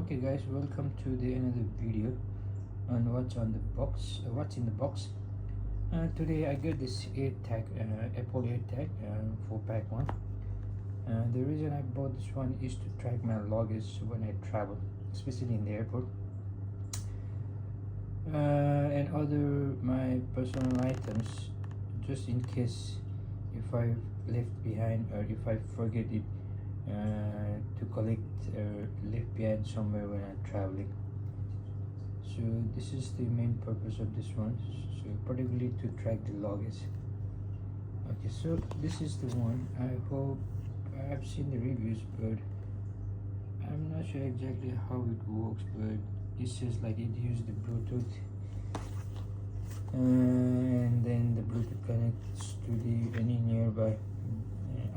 Okay guys, welcome to the another video on what's on the box, what's in the box. Today I got this AirTag, Apple AirTag, 4-pack one. The reason I bought this one is to track my luggage when I travel, especially in the airport, and other my personal items, just in case if I left behind or if I forget it to collect left behind somewhere when I'm traveling. So this is the main purpose of this one, so particularly to track the luggage. Okay, so this is the one. I hope I've seen the reviews, but I'm not sure exactly how it works, but it says like it uses the Bluetooth, and then the Bluetooth connects to the any nearby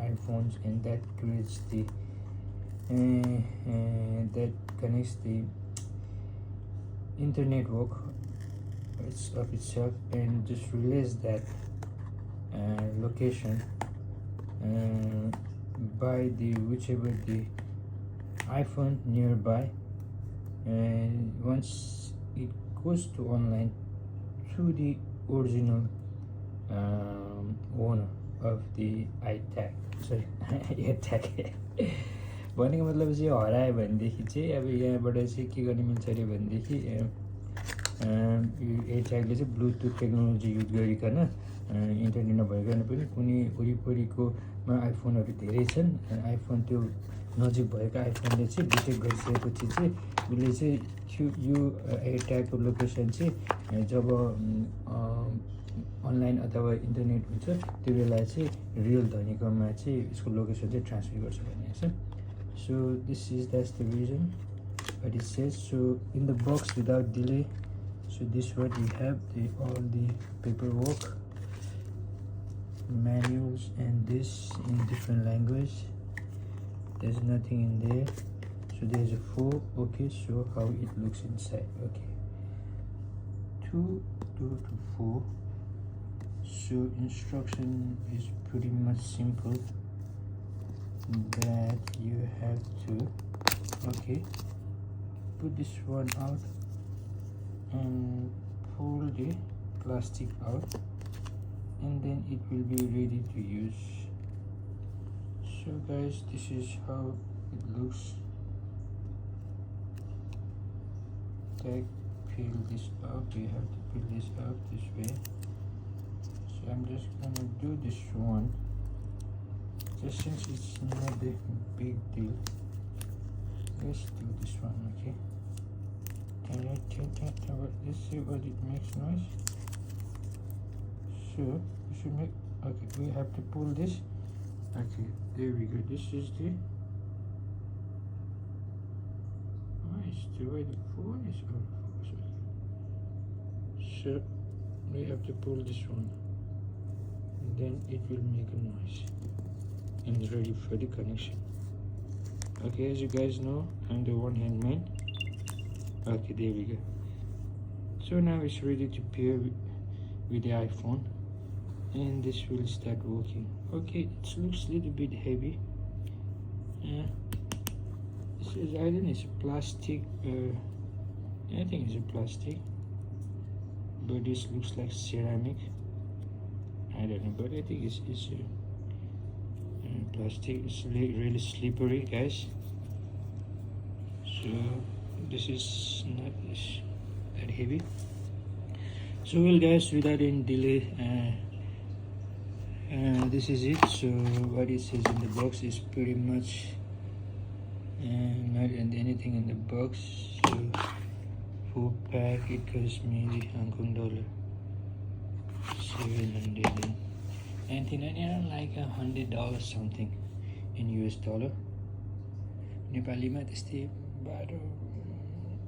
iPhones, and that creates the that connects the internet work of itself and just relays that location by the whichever the iPhone nearby, and once it goes to online to the original owner of the AirTag भनेको मतलब चाहिँ हरायो भनेदेखि चाहिँ अब यहाँबाट चाहिँ के गर्ने मिल्छ अरे भनेदेखि एयरट्यागले चाहिँ ब्लुटुथ टेक्नोलोजी युज गरिकन इन्टरनेट नभइकन पनि कुनै वरिपरिकोमा आइफोनहरू धेरै छन्, आइफोन त्यो नजिक भएको आइफोनले चाहिँ डिटेक्ट गरिसकेपछि चाहिँ उसले चाहिँ यो एयरट्यागको लोकेसन चाहिँ जब अनलाइन अथवा इन्टरनेट हुन्छ त्यो बेला चाहिँ रियल धनीकोमा चाहिँ यसको लोकेसन चाहिँ ट्रान्सफर गर्छ भनेको छ. So that's the reason what it says. So in the box, without delay, so this what we have, all the paperwork, manuals, and this in different language. There's nothing in there. So there's a 4. Okay, so how it looks inside. Okay, 2 to 4. So instruction is pretty much simple, that you have to put this one out and pull the plastic out, and then it will be ready to use. So guys, this is how it looks. Peel this out. You have to peel this out this way. So I'm just gonna do this one, just since it's not a big deal. Let's do this one. Okay, let's see what it makes noise. So we should make, okay, we have to pull this. Okay, there we go. This is the the way the phone is going. So we have to pull this one, and then it will make a noise and it's ready for the connection. Okay, as you guys know, I'm the one-hand man. Okay, there we go. So now it's ready to pair with the iPhone, and this will start working. Okay, it looks a little bit heavy. This is, I think it's a plastic, I think it's a plastic, but this looks like ceramic. I don't know, but I think it's plastic. It's really slippery, guys. So this is not that heavy. So well guys, without any delay, this is it. So what it says in the box is pretty much not anything in the box. So 4-pack, it cost me Hong Kong dollar $700, and like $100 something in US dollar. नेपालीमा त्यस्तै 12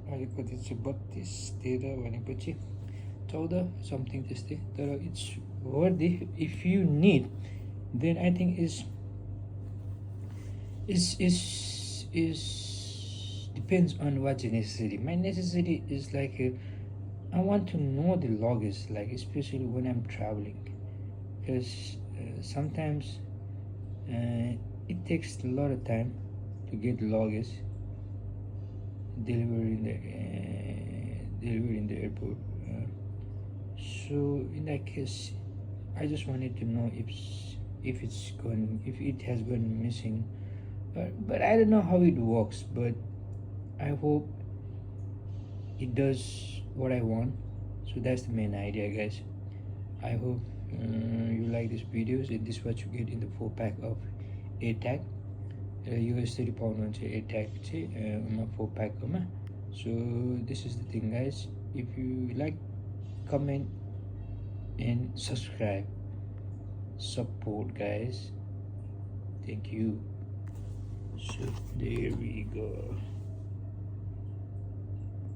अहिले कति चाहिँ 32 13 भनेपछि 14 something त्यस्तै, तर it's worthy if you need. Then I think is depends on what's necessary. My necessity is like I want to know the luggage, like especially when I'm traveling, because sometimes it takes a lot of time to get luggage. delivery in the airport. So in that case, I just wanted to know if it has gone missing, but I don't know how it works. But I hope it does what I want. So that's the main idea, guys. I hope you like these videos. And this is what you get in the 4-pack of AirTag. US 30 pound on AirTag 4-pack. So this is the thing, guys. If you like, comment and subscribe, support, guys. Thank you. So there we go.